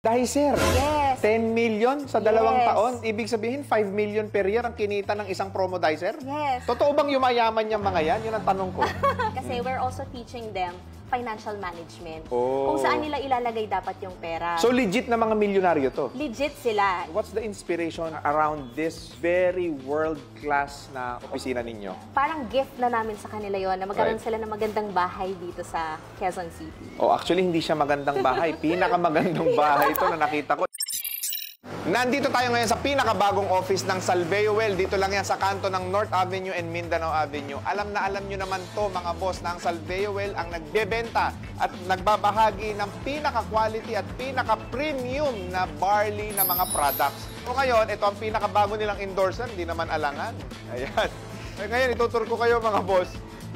Dahil sir, Yes. 10 million sa dalawang Yes. taon, ibig sabihin 5 million per year ang kinita ng isang promo dicer? Yes. Totoo bang yumayaman niyang mga yan? Yun ang tanong ko. Kasi we're also teaching them financial management. Oh. Kung saan nila ilalagay dapat yung pera. So legit na mga milyonaryo to? Legit sila. What's the inspiration around this very world-class na opisina ninyo? Parang gift na namin sa kanila yon na magkaroon Right. sila ng magandang bahay dito sa Quezon City. Oh, actually, hindi siya magandang bahay. Pinakamagandang bahay ito na nakita ko. Nandito tayo ngayon sa pinakabagong office ng Salveo Well. Dito lang yan sa kanto ng North Avenue and Mindanao Avenue. Alam na alam nyo naman to mga boss na ang Salveo Well ang nagbebenta at nagbabahagi ng pinaka-quality at pinaka-premium na barley na mga products. So ngayon, ito ang pinakabago nilang endorser, hindi naman alangan. Ayan. Ngayon, itutur ko kayo mga boss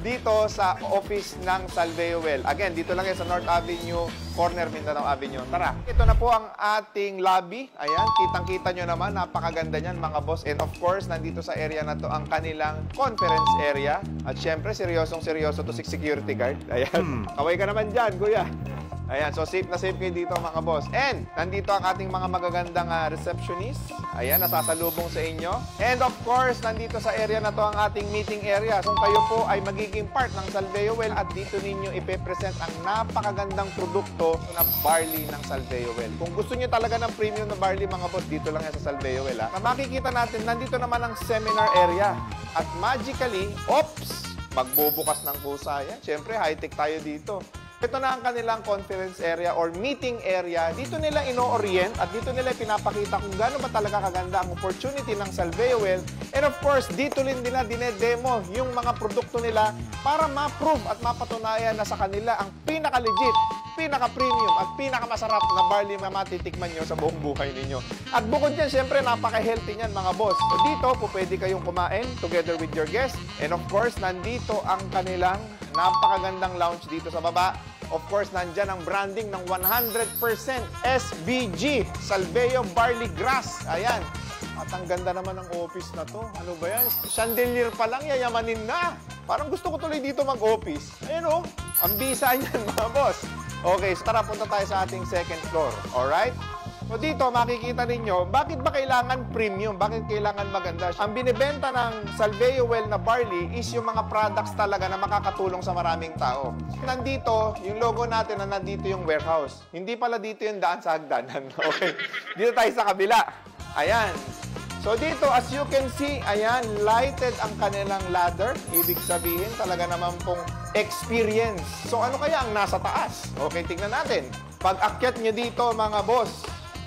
dito sa office ng Salveo Well. Again, dito lang yan sa North Avenue, corner Mindanao Avenue. Tara, ito na po ang ating lobby. Ayan, kitang-kita nyo naman, napakaganda niyan mga boss. And of course, nandito sa area na to ang kanilang conference area. At syempre, seryosong-seryoso to si security guard. Ayan, kaway ka naman dyan, kuya. Ayan, so safe na safe kayo dito mga boss. And nandito ang ating mga magagandang receptionist. Ayan, nasasalubong sa inyo. And of course, nandito sa area na to ang ating meeting area. Kung kayo po ay magiging part ng Salveo Well at dito ninyo ipepresent ang napakagandang produkto na barley ng Salveo Well. Kung gusto nyo talaga ng premium na barley mga boss, dito lang yan sa Salveo Well. Na makikita natin, nandito naman ang seminar area. At magically, oops, magbubukas ng pusa yan. Siyempre, high-tech tayo dito. Ito na ang kanilang conference area or meeting area. Dito nila ino-orient at dito nila pinapakita kung gaano ba talaga kaganda ang opportunity ng Salveo Well. And of course, dito rin nila dinedemo yung mga produkto nila para ma-prove at mapatunayan na sa kanila ang pinaka-legit, pinaka-premium at pinaka-masarap na barley na matitikman nyo sa buong buhay ninyo. At bukod dyan, syempre, napaka-healthy niyan mga boss. So dito, po pwede kayong kumain together with your guests. And of course, nandito ang kanilang napakagandang lounge dito sa baba. Of course, nandyan ang branding ng 100% SBG, Salveo Barley Grass. Ayan. At ang ganda naman ng office na to. Ano ba yan? Chandelier pa lang, yayamanin na. Parang gusto ko tuloy dito mag-office. Ayan o, ang bisa niyan mga boss. Okay, so tara, punta tayo sa ating second floor. Alright? So dito, makikita ninyo, bakit ba kailangan premium? Bakit kailangan maganda? Ang binibenta ng Salveo Well na barley is yung mga products talaga na makakatulong sa maraming tao. Nandito, yung logo natin na nandito yung warehouse. Hindi pala dito yung daan sa hagdanan. Okay? Dito tayo sa kabila. Ayan. So dito, as you can see, ayan, lighted ang kanilang ladder. Ibig sabihin, talaga naman pong experience. So ano kaya ang nasa taas? Okay, tingnan natin. Pag akyat nyo dito, mga boss,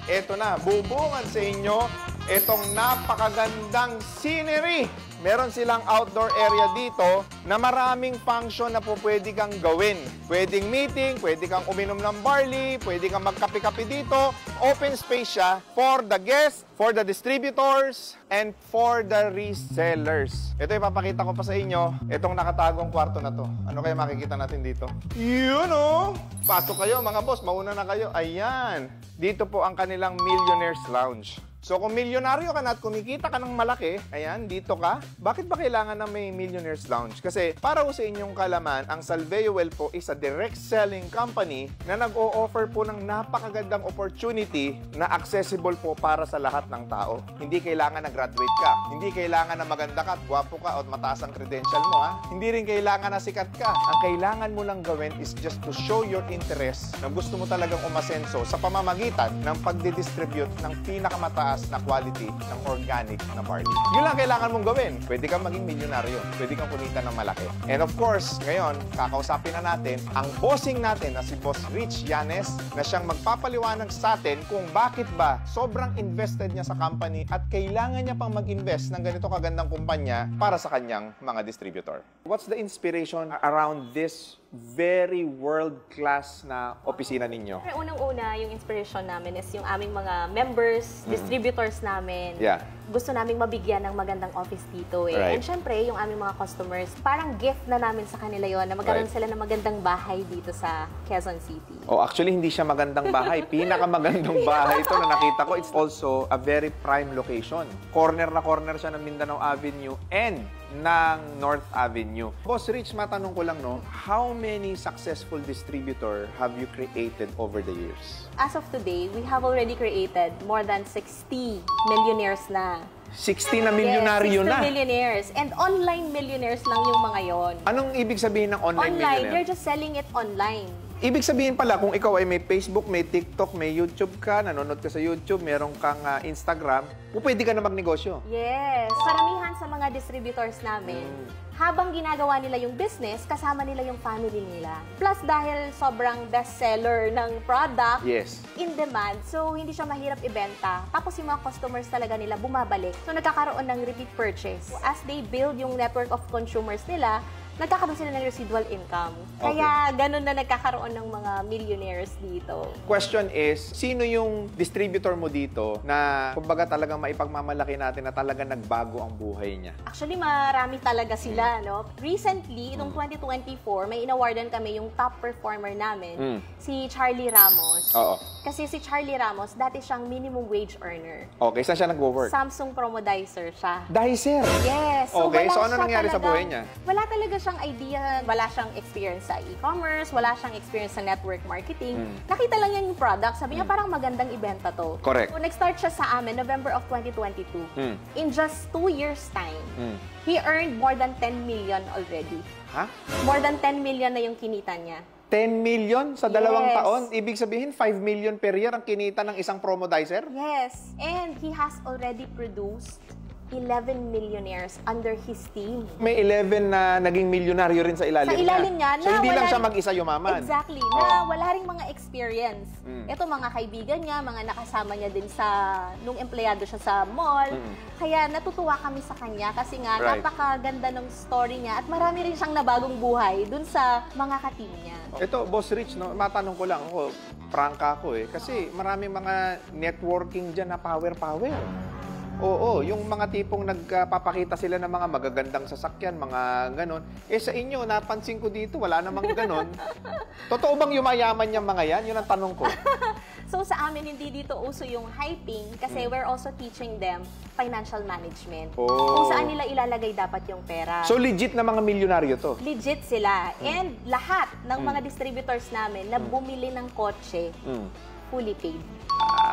eto na, bubungan sa inyo itong napakagandang scenery. Meron silang outdoor area dito na maraming function na po pwede kang gawin. Pwedeng meeting, pwede kang uminom ng barley, pwede kang magkape-kape dito. Open space siya for the guests, for the distributors, and for the resellers. Ito ipapakita ko pa sa inyo, itong nakatagong kwarto na to. Ano kaya makikita natin dito? Yun o! Pasok kayo mga boss, mauna na kayo. Ayan! Dito po ang kanilang Millionaire's Lounge. So kung milyonaryo ka na at kumikita ka ng malaki, ayan, dito ka, bakit ba kailangan na may Millionaire's Lounge? Kasi para sa inyong kalaman, ang Salveo Well po is a direct selling company na nag-o-offer po ng napakagandang opportunity na accessible po para sa lahat ng tao. Hindi kailangan na graduate ka, hindi kailangan na maganda ka at gwapo ka at mataas ang credential mo, ha? Hindi rin kailangan na sikat ka. Ang kailangan mo lang gawin is just to show your interest na gusto mo talagang umasenso sa pamamagitan ng pagdidistribute ng pinakamataas na quality ng organic na barley. Yun lang kailangan mong gawin. Pwede kang maging milyonaryo. Pwede kang kumita ng malaki. And of course, ngayon, kakausapin na natin ang bossing natin na si Boss Rich Llanes na siyang magpapaliwanag sa atin kung bakit ba sobrang invested niya sa company at kailangan niya pang mag-invest ng ganito kagandang kumpanya para sa kanyang mga distributor. What's the inspiration around this very world-class na opisina ninyo? Unang-una, yung inspiration namin is yung aming mga members, distributors namin. Yeah. Gusto naming mabigyan ng magandang office dito eh. Right. And syempre, yung aming mga customers, parang gift na namin sa kanila yon na magkaroon sila ng magandang bahay dito sa Quezon City. Oh, actually, hindi siya magandang bahay. Pinakamagandang bahay ito na nakita ko. It's also a very prime location. Corner na corner siya ng Mindanao Avenue and ng North Avenue. Boss Rich, matanong ko lang, no, how many successful distributor have you created over the years? As of today, we have already created more than 60 millionaires na. 60 na milyonaryo yes, 60 na. millionaires. And online millionaires lang yung mga yon. Anong ibig sabihin ng online Online, millionaire? they're just selling it online. Ibig sabihin pala, kung ikaw ay may Facebook, may TikTok, may YouTube ka, nanonood ka sa YouTube, meron kang Instagram, pwede ka na magnegosyo. Yes. Karamihan sa mga distributors namin, habang ginagawa nila yung business, kasama nila yung family nila. Plus, dahil sobrang bestseller ng product, Yes. in demand, so hindi siya mahirap ibenta. Tapos yung mga customers talaga nila bumabalik. So nagkakaroon ng repeat purchase. As they build yung network of consumers nila, nagkakaroon sila ng residual income. Kaya ganun na nagkakaroon ng mga millionaires dito. Question is, sino yung distributor mo dito na kumbaga talagang maipagmamalaki natin na talaga nagbago ang buhay niya? Actually, marami talaga sila, no? Recently, noong 2024, may inawardan kami yung top performer namin, si Charlie Ramos. Oo. Kasi si Charlie Ramos, dati siyang minimum wage earner. Okay, saan siya nag-work? Samsung Promodizer siya. Dicer. Yes. Okay, wala so ano siya nangyari sa talagang- buhay niya? Wala talaga siyang idea, wala siyang experience sa e-commerce, wala siyang experience sa network marketing. Nakita lang niya yung product, sabi niya parang magandang ibenta to. Correct. So, nag-start siya sa amin November of 2022. In just 2 years' time, he earned more than 10 million already. Ha? More than 10 million na yung kinita niya. 10 million sa dalawang Yes. taon? Ibig sabihin, 5 million per year ang kinita ng isang promodizer? Yes. And he has already produced 11 millionaires under his team. May 11 na naging milyonaryo rin sa ilalim Sa ilalim niya, So, na hindi lang wala siya rin- mag-isa yumaman. Exactly. Na wala ring mga experience. Ito, mga kaibigan niya, mga nakasama niya din sa, nung empleyado siya sa mall. Kaya natutuwa kami sa kanya kasi nga, Right. napakaganda ng story niya at marami rin siyang nabagong buhay dun sa mga ka-team niya. Ito, Boss Rich, no, matanong ko lang ako, prangka ako kasi maraming mga networking dyan na power. Oo, yung mga tipong nagpapakita sila ng mga magagandang sasakyan, mga ganon. Sa inyo, napansin ko dito, wala namang ganon. Totoo bang yumayaman yung mga yan? Yun ang tanong ko. So sa amin, hindi dito uso yung hyping kasi we're also teaching them financial management. Oh. Kung saan nila ilalagay dapat yung pera. So, legit na mga milyonaryo to? Legit sila. And lahat ng mga distributors namin na bumili ng kotse, fully paid.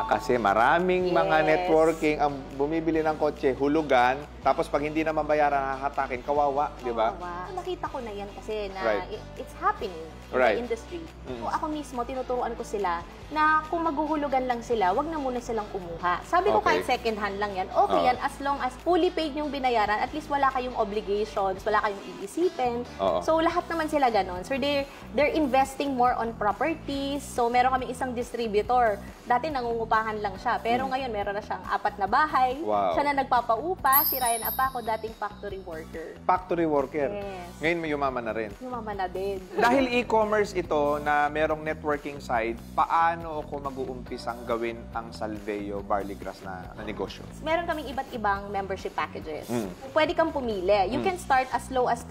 Kasi maraming mga Yes. networking ang bumibili ng kotse, hulugan, tapos pag hindi na mabayaran, hahatakin, kawawa, di ba? Kawawa. Nakita ko na yan kasi na Right. it's happening in Right. the industry. So ako mismo, tinuturuan ko sila na kung maghuhulugan lang sila, wag na muna silang kumuha. Sabi ko Okay. kahit second hand lang yan, okay yan as long as fully paid yung binayaran, at least wala kayong obligations, wala kayong iisipin. Oo. So lahat naman sila ganon. So they're investing more on properties. So meron kami isang distributor. Dati nangungupahan lang siya, pero ngayon meron na siyang 4 na bahay. Wow. Siya na nagpapaupa. Si Ryan Apaco, dating factory worker. Factory worker. Yes. Ngayon may yumaman na rin. Yung mama na din. Dahil e-commerce ito na merong networking side, paano ako mag-uumpisang gawin ang Salveo Barley Grass na negosyo? Meron kaming iba't ibang membership packages. Pwede kang pumili. You can start as low as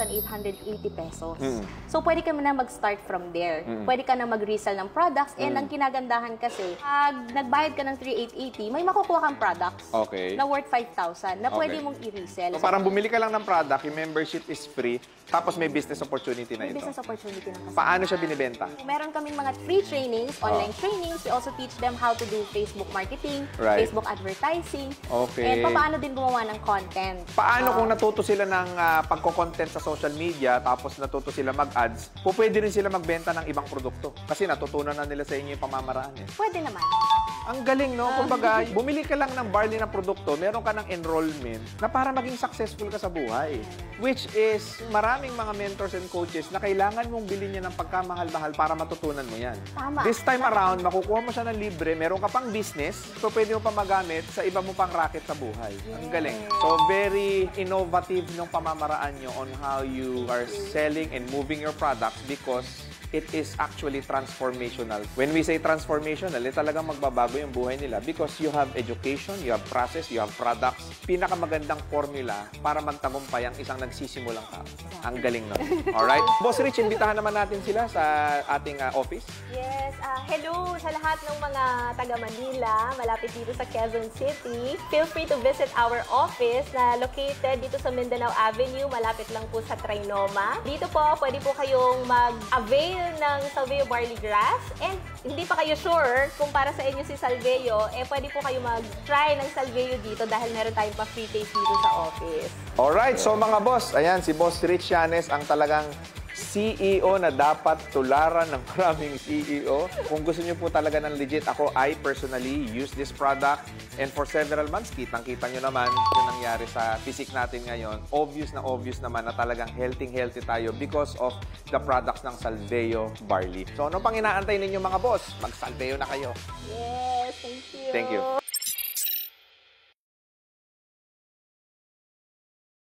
3,880 pesos. So, pwede ka na mag-start from there. Pwede ka na mag-resell ng products. And ang kinagandahan kasi, pag nagbayad ka ng 3,880, may makukuha kang products Okay. na worth 5,000 na pwede Okay. mong i-resell. So, parang bumili ka lang ng product, yung membership is free, tapos may business opportunity na may ito. business opportunity ng kasama. Paano siya binibenta? Meron kaming mga free trainings, online trainings. We also teach them how to do Facebook marketing, Right. Facebook advertising, Okay. and paano din gumawa ng content. Paano kung natuto sila ng pagko-content sa social media, tapos natuto sila mag-ads, pwede rin sila magbenta ng ibang produkto. Kasi natutunan na nila sa inyo yung pamamaraan. Pwede naman. Ang galing, no? Kumbaga, bumili ka lang ng barley na produkto, meron ka ng enrollment na para maging successful ka sa buhay. Which is, maraming mga mentors and coaches na kailangan mong bilhin niya ng pagkamahal-mahal para matutunan mo yan. Tama. This time around, makukuha mo siya ng libre, meron ka pang business, so pwede mo pa magamit sa iba mo pang racket sa buhay. Ang galing. So, very innovative ng pamamaraan nyo on how you are selling and moving your products because it is actually transformational. When we say transformational, talagang magbabago yung buhay nila because you have education, you have process, you have products. Pinakamagandang formula para magtagumpay ang isang nagsisimulang tao. Ang galing nun. Alright? Boss Rich, imbitahan naman natin sila sa ating office. Yes, hello sa lahat ng mga taga Manila, malapit dito sa Quezon City. Feel free to visit our office na located dito sa Mindanao Avenue, malapit lang po sa Trinoma. Dito po, pwede po kayong mag-avail ng Salveo Barley Grass. And hindi pa kayo sure kung para sa inyo si Salveo, pwede po kayo mag-try ng Salveo dito dahil meron tayong pa-free taste dito sa office. Alright, so mga boss, ayan, si Boss Rich Llanes ang talagang CEO na dapat tularan ng maraming CEO. Kung gusto niyo po talaga ng legit, ako, I personally use this product and for several months, kitang-kita niyo naman yung nangyari sa physique natin ngayon. Obvious naman na talagang healthy tayo because of the products ng Salveo Barley. So, ano pang inaantay ninyo mga boss? Mag-Salveo na kayo. Yes, thank you. Thank you.